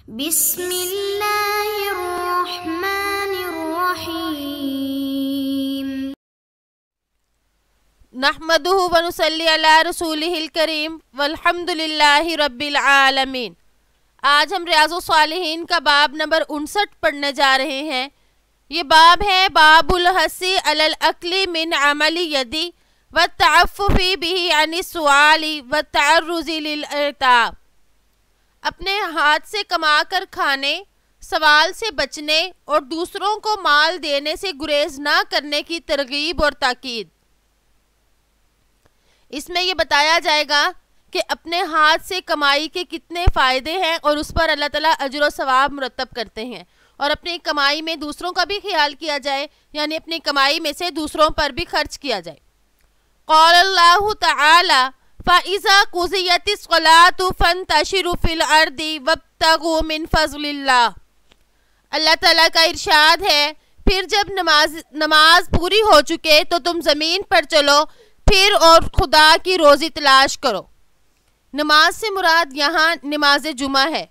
بسم اللہ الرحمن الرحیم نحمدہ ونصلی علی رسولہ الکریم والحمد للہ رب العالمین۔ آج ہم ریاض الصالحین کا باب نمبر 59 پڑھنے جا رہے ہیں۔ یہ باب ہے باب الحث علی الاکل من عمل یدی والتعفف بہ عن السؤال والتعرض للعتاب۔ اپنے ہاتھ سے کما کر کھانے، سوال سے بچنے اور دوسروں کو مال دینے سے گریز نہ کرنے کی ترغیب اور تاکید۔ اس میں یہ بتایا جائے گا کہ اپنے ہاتھ سے کمائی کے کتنے فائدے ہیں اور اس پر اللہ تعالیٰ اجر و ثواب مرتب کرتے ہیں، اور اپنی کمائی میں دوسروں کا بھی خیال کیا جائے، یعنی اپنی کمائی میں سے دوسروں پر بھی خرچ کیا جائے۔ قال اللہ تعالی فَإِذَا قُضِيَتِ الصَّلَاةُ فَانتَشِرُوا فِي الْأَرْضِ وَابْتَغُوا مِنْ فَضْلِ اللَّهِ۔ اللہ تعالیٰ کا ارشاد ہے، پھر جب نماز پوری ہو چکے تو تم زمین پر چلو پھر اور خدا کی روزی تلاش کرو۔ نماز سے مراد یہاں نماز جمعہ ہے،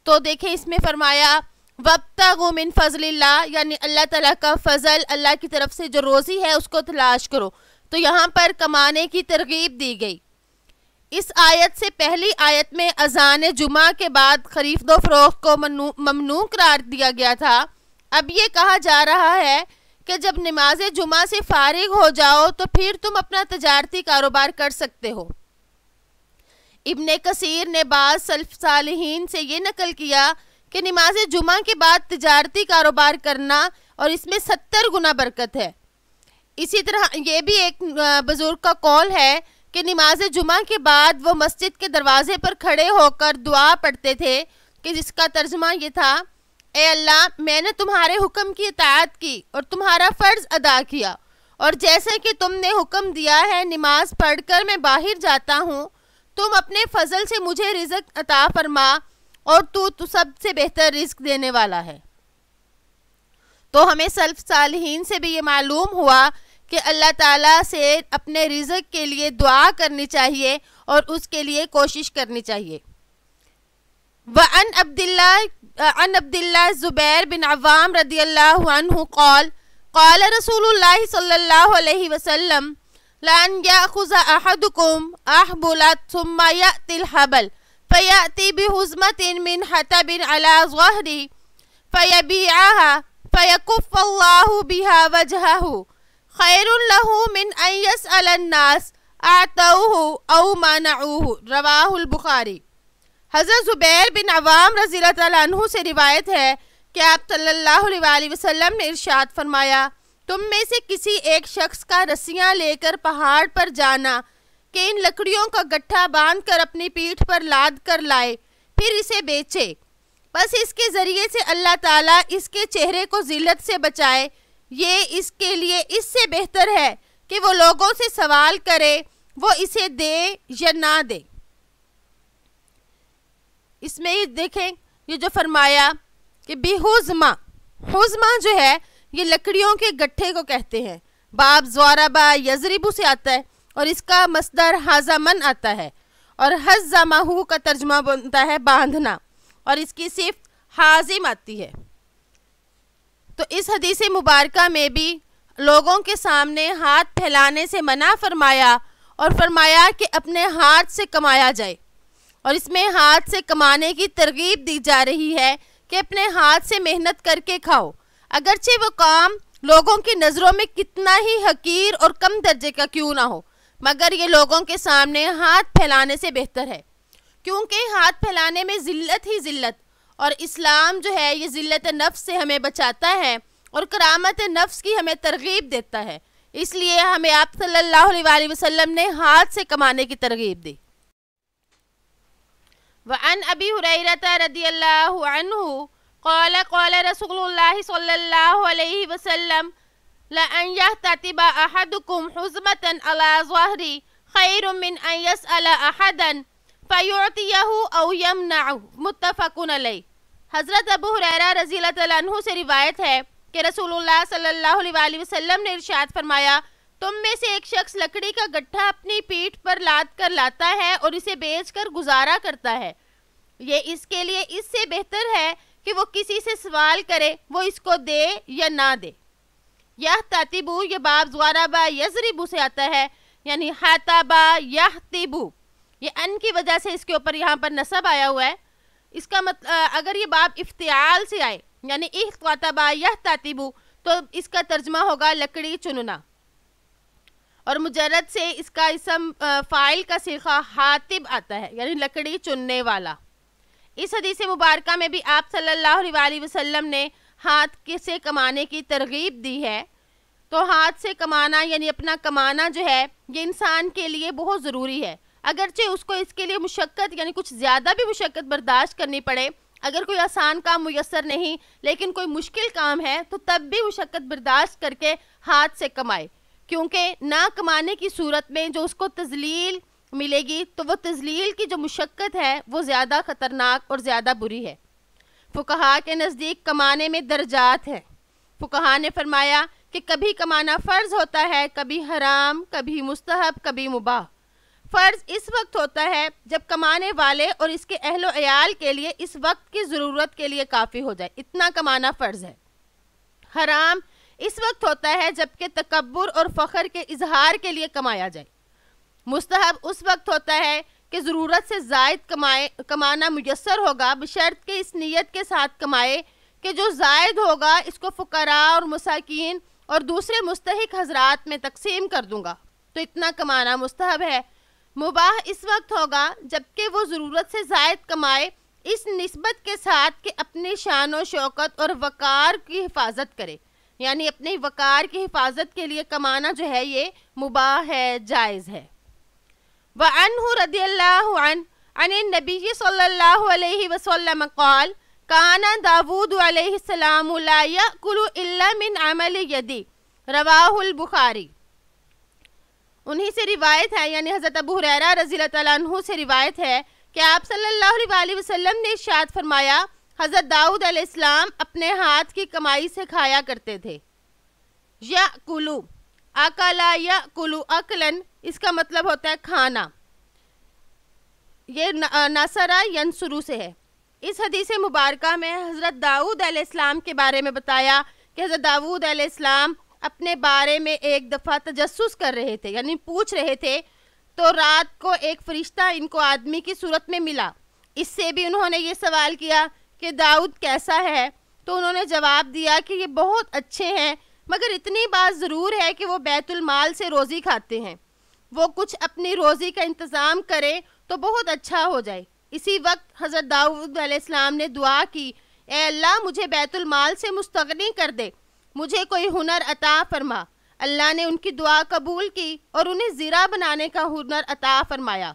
تو دیکھیں اس میں فرمایا وَابْتَغُوا مِنْ فَضْلِ اللَّهِ، یعنی اللہ تعالیٰ کا فضل، اللہ کی طرف سے جو روزی ہے اس کو تلاش کرو۔ تو یہاں پر کمانے کی ترغیب دی گئی۔ اس آیت سے پہلی آیت میں اذان جمعہ کے بعد خرید و فروخت کو ممنوع قرار دیا گیا تھا۔ اب یہ کہا جا رہا ہے کہ جب نماز جمعہ سے فارغ ہو جاؤ تو پھر تم اپنا تجارتی کاروبار کر سکتے ہو۔ ابن کثیر نے بعض سلف صالحین سے یہ نقل کیا کہ نماز جمعہ کے بعد تجارتی کاروبار کرنا اور اس میں 70 گنا برکت ہے۔ اسی طرح یہ بھی ایک بزرگ کا قول ہے کہ نماز جمعہ کے بعد وہ مسجد کے دروازے پر کھڑے ہو کر دعا پڑھتے تھے کہ جس کا ترجمہ یہ تھا، اے اللہ، میں نے تمہارے حکم کی اطاعت کی اور تمہارا فرض ادا کیا، اور جیسے کہ تم نے حکم دیا ہے نماز پڑھ کر میں باہر جاتا ہوں، تم اپنے فضل سے مجھے رزق عطا فرما، اور تو سب سے بہتر رزق دینے والا ہے۔ تو ہمیں سلف صالحین سے بھی یہ معلوم ہوا کہ اللہ تعالیٰ سے اپنے رزق کے لیے دعا کرنی چاہیے اور اس کے لیے کوشش کرنی چاہیے۔ وعن عبد اللہ زبیر بن عوام رضی اللہ عنہ قال قال رسول اللہ صلی اللہ علیہ وسلم لَأَنْ يَأْخُذَ أَحَدُكُمْ أَحْبُلَتْ ثُمَّ يَأْتِي الْحَبَلْ فَيَأْتِي بِحُزْمَةٍ مِّنْ حَطَبٍ عَلَى ظَهْرِهِ فَيَبِيعَهَا فَيَكُفَّ اللَّهُ بِهَا وَجْهَهُ خیر لہ من ان یسأل الناس اعطوہ او منعوہ، رواہ البخاری۔ حضرت زبیر بن عوام رضی اللہ تعالیٰ عنہ سے روایت ہے کہ آپ صلی اللہ علیہ وسلم نے ارشاد فرمایا، تم میں سے کسی ایک شخص کا رسیاں لے کر پہاڑ پر جانا کہ ان لکڑیوں کا گٹھا باندھ کر اپنی پیٹھ پر لاد کر لائے، پھر اسے بیچے، بس اس کے ذریعے سے اللہ تعالیٰ اس کے چہرے کو ذلت سے بچائے۔ یہ اس کے لیے اس سے بہتر ہے کہ وہ لوگوں سے سوال کرے، وہ اسے دے یا نہ دے۔ اس میں یہ دیکھیں، یہ جو فرمایا کہ بِحُزْمَہ، حزمہ جو ہے یہ لکڑیوں کے گٹھے کو کہتے ہیں۔ باب ضربہ یضرب سے آتا ہے اور اس کا مصدر حزمن آتا ہے، اور حزمہ کا ترجمہ بنتا ہے باندھنا، اور اس کی صفت حازم آتی ہے۔ تو اس حدیث مبارکہ میں بھی لوگوں کے سامنے ہاتھ پھیلانے سے منع فرمایا، اور فرمایا کہ اپنے ہاتھ سے کمایا جائے، اور اس میں ہاتھ سے کمانے کی ترغیب دی جا رہی ہے کہ اپنے ہاتھ سے محنت کر کے کھاؤ، اگرچہ وہ کام لوگوں کی نظروں میں کتنا ہی حقیر اور کم درجے کا کیوں نہ ہو، مگر یہ لوگوں کے سامنے ہاتھ پھیلانے سے بہتر ہے، کیونکہ ہاتھ پھیلانے میں ذلت ہی ذلت، اور اسلام جو ہے یہ ذلت نفس سے ہمیں بچاتا ہے اور کرامت نفس کی ہمیں ترغیب دیتا ہے، اس لیے ہمیں آپ صلی اللہ علیہ وسلم نے ہاتھ سے کمانے کی ترغیب دی۔ وعن ابی ہریرہ رضی اللہ عنہ قال قال رسول اللہ صلی اللہ علیہ وسلم لَأَنْ يَحْتَطِبَ أَحَدُكُمْ حُزْمَةً عَلَى ظَهْرِهِ خَيْرٌ مِّنْ أَنْ يَسْأَلَ أَحَدًا فَيُعْطِيَهُ أَوْ يَمْنَعُهُ، متفق علیہ۔ حضرت ابو ہریرہ رضی اللہ تعالیٰ عنہ سے روایت ہے کہ رسول اللہ صلی اللہ علیہ وسلم نے ارشاد فرمایا، تم میں سے ایک شخص لکڑی کا گٹھا اپنی پیٹھ پر لاد کر لاتا ہے اور اسے بیچ کر گزارا کرتا ہے، یہ اس کے لیے اس سے بہتر ہے کہ وہ کسی سے سوال کرے، وہ اس کو دے یا نہ دے۔ یحتطبو یہ باب ضربا یضربو سے آتا ہے، یعنی حتبا یحتبو، یہ ان کی وجہ سے اس کے اوپر یہاں پر نصب آیا ہوا ہے۔ اس کا مطلب اگر یہ باب افتعال سے آئے یعنی احتطبا یحتطبو تو اس کا ترجمہ ہوگا لکڑی چننا، اور مجرد سے اس کا اسم فاعل کا صیغہ حاطب آتا ہے، یعنی لکڑی چننے والا۔ اس حدیث مبارکہ میں بھی آپ صلی اللہ علیہ وسلم نے ہاتھ سے کمانے کی ترغیب دی ہے۔ تو ہاتھ سے کمانا یعنی اپنا کمانا جو ہے یہ انسان کے لیے بہت ضروری ہے، اگرچہ اس کو اس کے لیے مشقت یعنی کچھ زیادہ بھی مشقت برداشت کرنی پڑے، اگر کوئی آسان کام میسر نہیں لیکن کوئی مشکل کام ہے تو تب بھی مشقت برداشت کر کے ہاتھ سے کمائے، کیونکہ نہ کمانے کی صورت میں جو اس کو تذلیل ملے گی تو وہ تذلیل کی جو مشقت ہے وہ زیادہ خطرناک اور زیادہ بری ہے۔ فقہا کے نزدیک کمانے میں درجات ہیں۔ فقہا نے فرمایا کہ کبھی کمانا فرض ہوتا ہے، کبھی حرام، کبھی مستحب، کبھی مباح۔ فرض اس وقت ہوتا ہے جب کمانے والے اور اس کے اہل و عیال کے لیے اس وقت کی ضرورت کے لیے کافی ہو جائے، اتنا کمانا فرض ہے۔ حرام اس وقت ہوتا ہے جب کہ تکبر اور فخر کے اظہار کے لیے کمایا جائے۔ مستحب اس وقت ہوتا ہے کہ ضرورت سے زائد کمانا میسر ہوگا، بشرط کہ اس نیت کے ساتھ کمائے کہ جو زائد ہوگا اس کو فقراء اور مساکین اور دوسرے مستحق حضرات میں تقسیم کر دوں گا، تو اتنا کمانا مستحب ہے۔ مباح اس وقت ہوگا جبکہ وہ ضرورت سے زائد کمائے اس نسبت کے ساتھ کہ اپنی شان و شوکت اور وقار کی حفاظت کرے، یعنی اپنے وقار کی حفاظت کے لیے کمانا جو ہے یہ مباح ہے، جائز ہے۔ وعنہ رضی اللہ عنہ عن النبی صلی اللہ علیہ وسلم قال کان داود علیہ السلام لا یأکل الا من عمل یدی، رواہ البخاری۔ انہی سے روایت ہے، یعنی حضرت ابو ہریرہ رضی اللہ تعالیٰ عنہ سے روایت ہے کہ آپ صلی اللہ علیہ وسلم نے ارشاد فرمایا حضرت داؤد علیہ السلام اپنے ہاتھ کی کمائی سے کھایا کرتے تھے۔ یأکلو، اکلا یأکلو اکلن، اس کا مطلب ہوتا ہے کھانا، یہ نصرہ ینصرو سے ہے۔ اس حدیث مبارکہ میں حضرت داؤد علیہ السلام کے بارے میں بتایا کہ حضرت داؤد علیہ السلام اپنے بارے میں ایک دفعہ تجسس کر رہے تھے، یعنی پوچھ رہے تھے، تو رات کو ایک فرشتہ ان کو آدمی کی صورت میں ملا۔ اس سے بھی انہوں نے یہ سوال کیا کہ داؤد کیسا ہے، تو انہوں نے جواب دیا کہ یہ بہت اچھے ہیں، مگر اتنی بات ضرور ہے کہ وہ بیت المال سے روزی کھاتے ہیں، وہ کچھ اپنی روزی کا انتظام کرے تو بہت اچھا ہو جائے۔ اسی وقت حضرت داؤد علیہ السلام نے دعا کی، اے اللہ مجھے بیت المال سے مستغنی کر دے، مجھے کوئی ہنر عطا فرما۔ اللہ نے ان کی دعا قبول کی اور انہیں زیرہ بنانے کا ہنر عطا فرمایا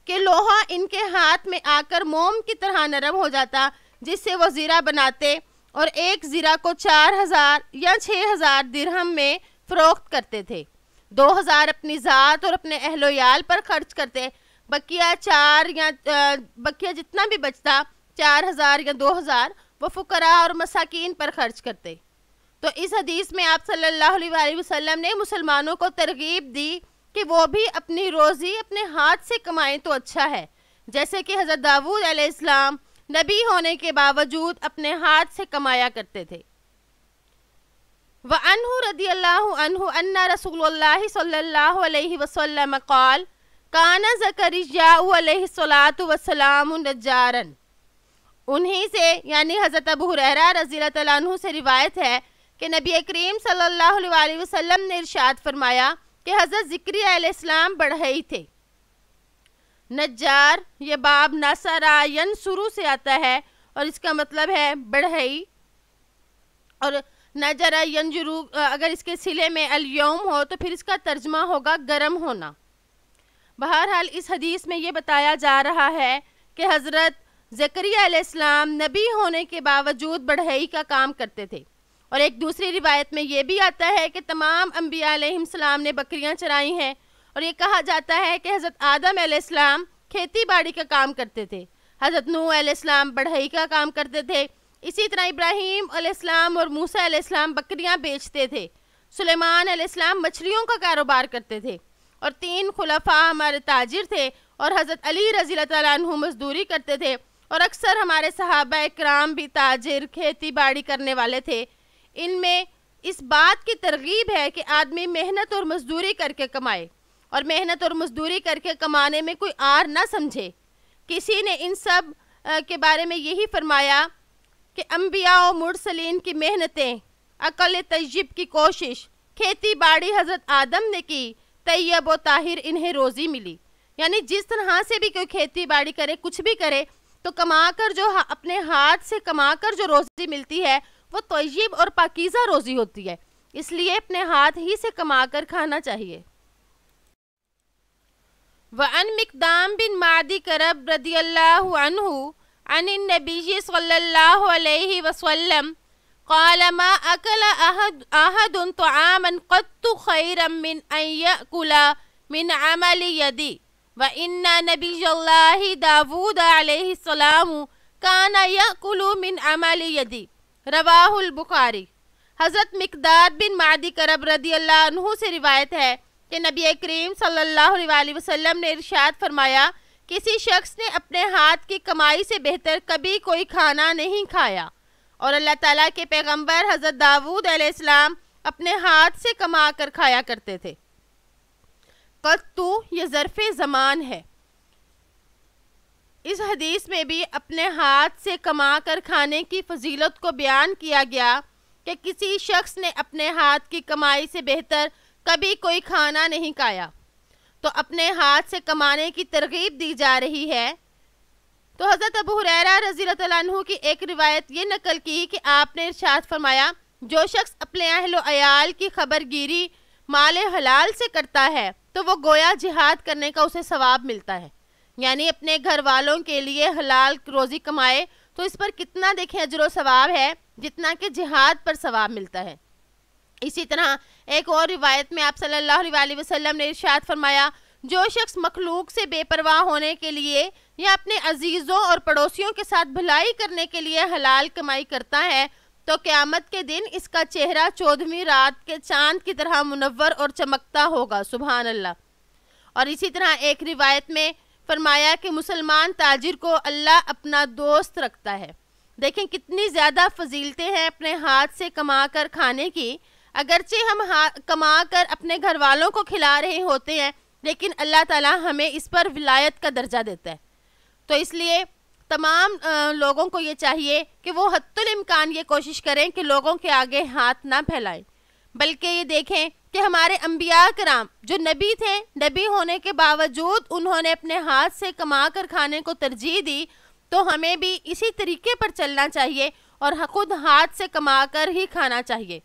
کہ لوہا ان کے ہاتھ میں آ کر موم کی طرح نرم ہو جاتا، جس سے وہ زیرہ بناتے اور ایک زیرہ کو 4000 یا 6000 درہم میں فروخت کرتے تھے۔ 2000 اپنی ذات اور اپنے اہل و عیال پر خرچ کرتے، بقیہ جتنا بھی بچتا 4000 یا 2000 وہ فقراء اور مساکین پر خرچ کرتے۔ تو اس حدیث میں آپ صلی اللہ علیہ وسلم نے مسلمانوں کو ترغیب دی کہ وہ بھی اپنی روزی اپنے ہاتھ سے کمائیں تو اچھا ہے، جیسے کہ حضرت داؤد علیہ السلام نبی ہونے کے باوجود اپنے ہاتھ سے کمایا کرتے تھے۔ وعنہ رضی اللہ عنہ ان رسول اللہ صلی اللہ علیہ وسلم قال کان زکریا علیہ الصلاۃ والسلام نجارا۔ انہی سے یعنی حضرت ابو ہریرہ رضی اللہ تعالیٰ عنہ سے روایت ہے کہ نبی کریم صلی اللہ علیہ وسلم نے ارشاد فرمایا کہ حضرت زکریا علیہ السلام بڑھئی تھے۔ نجار یہ باب نصرہ ینصرو سے آتا ہے اور اس کا مطلب ہے بڑھئی، اور نجرہ ینجرو اگر اس کے صلے میں الیوم ہو تو پھر اس کا ترجمہ ہوگا گرم ہونا۔ بہرحال اس حدیث میں یہ بتایا جا رہا ہے کہ حضرت زکریا علیہ السلام نبی ہونے کے باوجود بڑھئی کا کام کرتے تھے، اور ایک دوسری روایت میں یہ بھی آتا ہے کہ تمام انبیاء علیہ السلام نے بکریاں چرائی ہیں، اور یہ کہا جاتا ہے کہ حضرت آدم علیہ السلام کھیتی باڑی کا کام کرتے تھے، حضرت نوح علیہ السلام بڑھئی کا کام کرتے تھے، اسی طرح ابراہیم علیہ السلام اور موسیٰ علیہ السلام بکریاں بیچتے تھے، سلیمان علیہ السلام مچھلیوں کا کاروبار کرتے تھے، اور 3 خلفاء ہمارے تاجر تھے، اور حضرت علی رضی اللہ تعالیٰ عنہ مزدوری کرتے تھے، اور اکثر ہمارے صحابہ اکرام بھی تاجر، کھیتی باڑی کرنے والے تھے۔ ان میں اس بات کی ترغیب ہے کہ آدمی محنت اور مزدوری کر کے کمائے، اور محنت اور مزدوری کر کے کمانے میں کوئی آر نہ سمجھے۔ کسی نے ان سب کے بارے میں یہی فرمایا کہ انبیاء و مرسلین کی محنتیں، عقل طیب کی کوشش، کھیتی باڑی حضرت آدم نے کی، طیب و طاہر انہیں روزی ملی۔ یعنی جس طرح سے بھی کوئی کھیتی باڑی کرے، کچھ بھی کرے، تو کما کر جو اپنے ہاتھ سے کما کر جو روزی ملتی ہے وہ طیب اور پاکیزہ روزی ہوتی ہے، اس لیے اپنے ہاتھ ہی سے کما کر کھانا چاہیے۔ وعن مقدام بن معدی کرب رضی اللہ عنہ عن النبی صلی اللہ علیہ وسلم قال ما اکل احد طعاما قط خیرا من ان یأکل من عمل یدی وَإِنَّ نَبِيَّ اللَّهِ داود علیہ السلام کان یأکل من عمل یدی، رواہ البخاری۔ حضرت مقداد بن معدی کرب رضی اللہ عنہ سے روایت ہے کہ نبی کریم صلی اللہ علیہ وسلم نے ارشاد فرمایا، کسی شخص نے اپنے ہاتھ کی کمائی سے بہتر کبھی کوئی کھانا نہیں کھایا، اور اللہ تعالیٰ کے پیغمبر حضرت داود علیہ السلام اپنے ہاتھ سے کما کر کھایا کرتے تھے۔ قطو یہ ظرف زمان ہے۔ اس حدیث میں بھی اپنے ہاتھ سے کما کر کھانے کی فضیلت کو بیان کیا گیا کہ کسی شخص نے اپنے ہاتھ کی کمائی سے بہتر کبھی کوئی کھانا نہیں کھایا، تو اپنے ہاتھ سے کمانے کی ترغیب دی جا رہی ہے۔ تو حضرت ابو ہریرہ رضی اللہ عنہ کی ایک روایت یہ نقل کی کہ آپ نے ارشاد فرمایا، جو شخص اپنے اہل و عیال کی خبر گیری مال حلال سے کرتا ہے تو وہ گویا جہاد کرنے کا اسے ثواب ملتا ہے۔ یعنی اپنے گھر والوں کے لیے حلال روزی کمائے تو اس پر کتنا دیکھیں اجر و ثواب ہے، جتنا کہ جہاد پر ثواب ملتا ہے۔ اسی طرح ایک اور روایت میں آپ صلی اللہ علیہ وسلم نے ارشاد فرمایا، جو شخص مخلوق سے بے پرواہ ہونے کے لیے یا اپنے عزیزوں اور پڑوسیوں کے ساتھ بھلائی کرنے کے لیے حلال کمائی کرتا ہے تو قیامت کے دن اس کا چہرہ 14ویں رات کے چاند کی طرح منور اور چمکتا ہوگا، سبحان اللہ۔ اور اسی طرح ایک روایت میں فرمایا کہ مسلمان تاجر کو اللہ اپنا دوست رکھتا ہے۔ دیکھیں کتنی زیادہ فضیلتیں ہیں اپنے ہاتھ سے کما کر کھانے کی۔ اگرچہ ہم کما کر اپنے گھر والوں کو کھلا رہے ہوتے ہیں، لیکن اللہ تعالیٰ ہمیں اس پر ولایت کا درجہ دیتا ہے۔ تو اس لیے تمام لوگوں کو یہ چاہیے کہ وہ حتی الامکان یہ کوشش کریں کہ لوگوں کے آگے ہاتھ نہ پھیلائیں، بلکہ یہ دیکھیں کہ ہمارے انبیاء کرام جو نبی تھے، نبی ہونے کے باوجود انہوں نے اپنے ہاتھ سے کما کر کھانے کو ترجیح دی، تو ہمیں بھی اسی طریقے پر چلنا چاہیے اور خود ہاتھ سے کما کر ہی کھانا چاہیے۔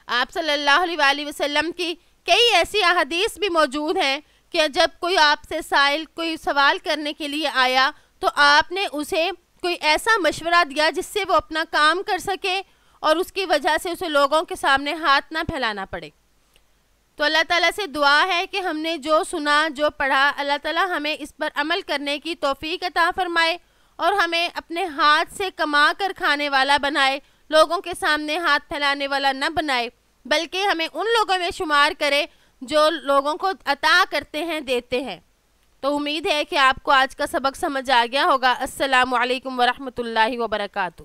آپ صلی اللہ علیہ وسلم کی کئی ایسی احادیث بھی موجود ہیں کہ جب کوئی آپ سے سائل کوئی سوال کرنے کے لیے آیا تو آپ نے اسے کوئی ایسا مشورہ دیا جس سے وہ اپنا کام کر سکے اور اس کی وجہ سے اسے لوگوں کے سامنے ہاتھ نہ پھیلانا پڑے۔ تو اللہ تعالیٰ سے دعا ہے کہ ہم نے جو سنا، جو پڑھا، اللہ تعالیٰ ہمیں اس پر عمل کرنے کی توفیق عطا فرمائے اور ہمیں اپنے ہاتھ سے کما کر کھانے والا بنائے، لوگوں کے سامنے ہاتھ پھیلانے والا نہ بنائے، بلکہ ہمیں ان لوگوں میں شمار کرے جو لوگوں کو عطا کرتے ہیں، دیتے ہیں۔ تو امید ہے کہ آپ کو آج کا سبق سمجھ آ گیا ہوگا۔ السلام علیکم ورحمۃ اللہ وبرکاتہ۔